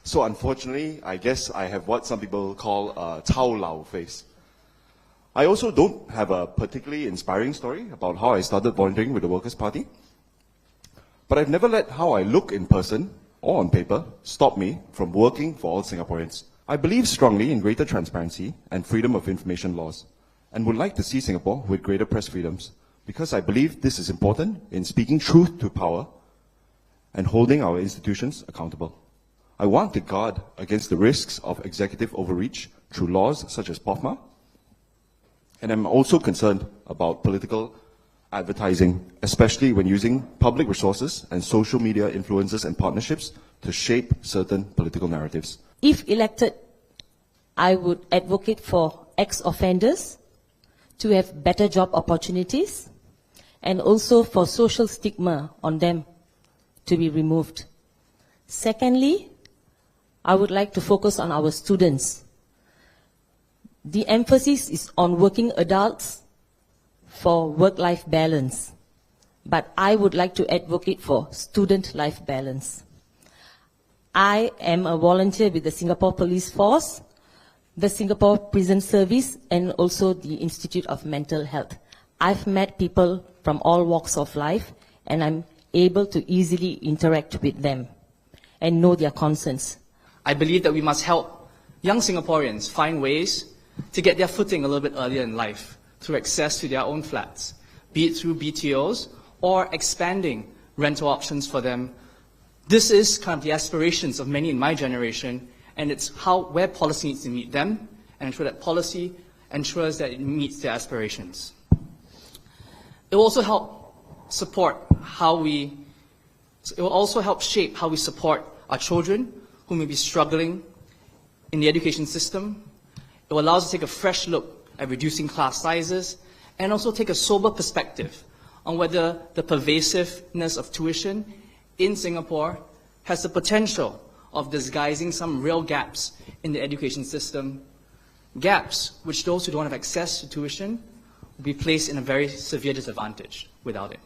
So unfortunately, I guess I have what some people call a Cao Lao face. I also don't have a particularly inspiring story about how I started volunteering with the Workers' Party. But I've never let how I look in person or on paper stop me from working for all Singaporeans. I believe strongly in greater transparency and freedom of information laws, and would like to see Singapore with greater press freedoms, because I believe this is important in speaking truth to power and holding our institutions accountable. I want to guard against the risks of executive overreach through laws such as POFMA, and I'm also concerned about political advertising, especially when using public resources and social media influencers and partnerships to shape certain political narratives. If elected, I would advocate for ex-offenders to have better job opportunities, and also for social stigma on them to be removed. Secondly, I would like to focus on our students. The emphasis is on working adults for work-life balance, but I would like to advocate for student life balance. I am a volunteer with the Singapore Police Force, the Singapore Prison Service, and also the Institute of Mental Health. I've met people from all walks of life, and I'm able to easily interact with them and know their concerns. I believe that we must help young Singaporeans find ways to get their footing a little bit earlier in life through access to their own flats, be it through BTOs or expanding rental options for them. This is kind of the aspirations of many in my generation, and it's where policy needs to meet them and ensure that policy ensures that it meets their aspirations. It will also help shape how we support our children who may be struggling in the education system. It will allow us to take a fresh look at reducing class sizes and also take a sober perspective on whether the pervasiveness of tuition in Singapore has the potential of disguising some real gaps in the education system, gaps which those who don't have access to tuition will be placed in a very severe disadvantage without it.